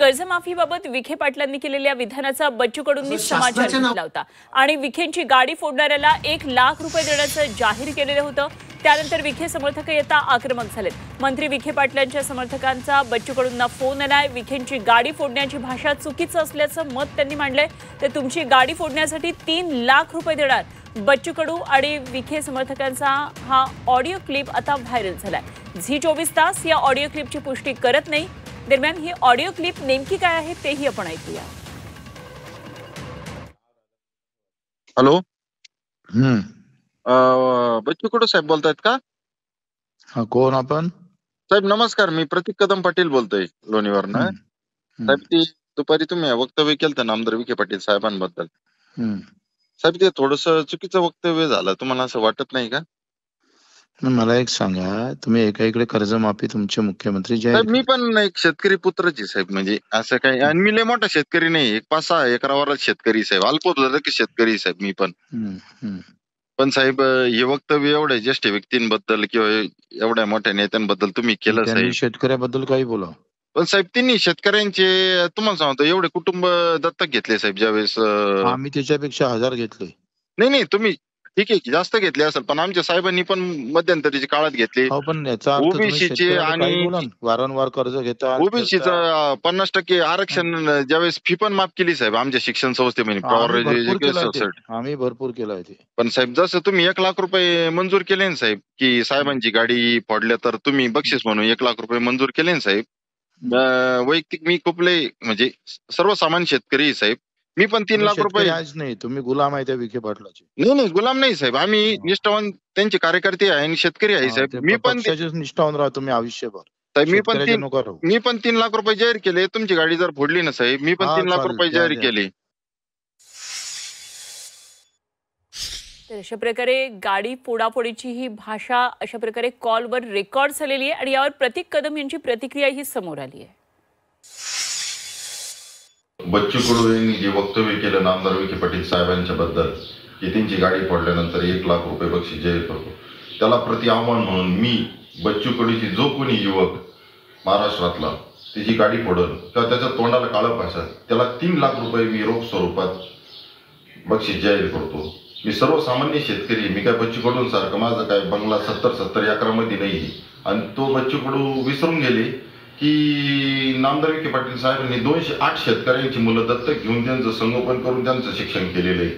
कर्जमाफीबाबत विखे पाटलांनी केलेल्या विधानाचा बच्चू कडूंनी समाचार घेतला होता आणि विखेंची गाडी फोडणाऱ्याला 1 लाख रुपये देण्याचं जाहीर केलेलं होतं। त्यानंतर विखे समर्थक येता आक्रमक झालेत। मंत्री विखे पाटलांच्या समर्थकांचा बच्चू कडूंना फोन आलाय। विखेंची गाडी फोडण्याची भाषा चुकीचं असल्याचं मत त्यांनी मांडलंय। ते तुमची गाडी फोडण्यासाठी 3 लाख रुपये देणार। बच्चू कडू आणि विखे समर्थकांचा हा ऑडिओ क्लिप आता व्हायरल झालाय। झी 24 तास या ऑडिओ क्लिपची पुष्टी करत नाही। दरम्यान ही ऑडिओ क्लिप नेमकी काय आहे तेही आपण ऐकूया। हॅलो, बच्चू कडू साहेब बोलतायत का? हा, कोण आपण? साहेब नमस्कार, मी प्रतीक कदम पाटील बोलतोय लोणीवरनं। साहेब ती दुपारी तुम्ही वक्तव्य केलं आमदार विखे पाटील साहेबांबद्दल। साहेब ते थोडस चुकीचं वक्तव्य झालं, तुम्हाला असं वाटत नाही का? मला एक सांगा, तुम्ही एकाकडे कर्जमाफी तुमचे मुख्यमंत्री साहेब मी पण एक शेतकरी पुत्रच आहे साहेब, म्हणजे असं काही, आणि मी लय मोठा शेतकरी नाही, 5-6 एकरावरच शेतकरी साहेब, अल्पभूधारक शेतकरी साहेब मी पण। पण साहेब हे वक्तव्य एवढ्या ज्येष्ठ व्यक्तींबद्दल किंवा एवढ्या मोठ्या नेत्यांबद्दल तुम्ही केलं साहेब। शेतकऱ्याबद्दल काही बोला, पण साहेब त्यांनी शेतकऱ्यांचे, तुम्हाला सांगतो, एवढे कुटुंब दत्तक घेतले साहेब ज्यावेळेस। आम्ही त्याच्यापेक्षा 1000 घेतले। नाही तुम्ही ठीक आहे जास्त घेतले असेल, पण आमच्या साहेबांनी पण मध्यंतरीच्या काळात घेतले। पण याचा अर्थ ओबीसीचे आणि वारंवार कर्ज घेता, ओबीसीचं 50% आरक्षण ज्यावेळेस फी पण माफ केली साहेब आमच्या शिक्षण संस्थेमध्ये। आम्ही भरपूर केलं ते। पण साहेब जसं तुम्ही 1 लाख रुपये मंजूर केले ना साहेब, की साहेबांची गाडी फोडल्या तर तुम्ही बक्षीस म्हणून 1 लाख रुपये मंजूर केले ना साहेब। वैयक्तिक मी खूप लय म्हणजे सर्वसामान्य शेतकरी साहेब, मी पण 3 लाख रुपये। नाही, तुम्ही गुलाम आहे त्या विखे पाटलाचे। नाही गुलाम नाही साहेब, आम्ही निष्ठावान त्यांचे कार्यकर्ते आहे आणि शेतकरी आहे साहेब। मी पण निष्ठावान राहा तुम्ही आयुष्यभर साहेब। मी पण 3 लाख रुपये जाहीर केले। तुमची गाडी जर फोडली ना साहेब, मी पण 3 लाख रुपये जाहीर केले। तर अशा प्रकारे गाडी फोडाफोडीची ही भाषा अशा प्रकारे कॉलवर रेकॉर्ड झालेली आहे आणि यावर प्रतीक कदम यांची प्रतिक्रिया ही समोर आली आहे। बच्चू कडू यांनी जे वक्तव्य केलं आमदार विखे पाटील साहेबांच्या बद्दल, की त्यांची गाडी फोडल्यानंतर 1 लाख रुपये बक्षीस जाहीर करतो, त्याला प्रति आव्हान म्हणून मी बच्चू कडूची जो कोणी युवक महाराष्ट्रातला त्याची गाडी फोडल किंवा त्याच्या तोंडाला काळं फासेल, त्याला 3 लाख रुपये मी रोख स्वरूपात बक्षीस जाहीर करतो। मी सर्वसामान्य शेतकरी, मी काय बच्चू कडू सारखं माझं काय बंगला 70 एकरामध्ये नाही। आणि तो बच्चू कडू विसरून गेले की नामदार विखे पाटील साहेबांनी 208 शेतकऱ्यांची मुलं दत्तक घेऊन त्यांचं संगोपन करून त्यांचं शिक्षण केलेलं आहे।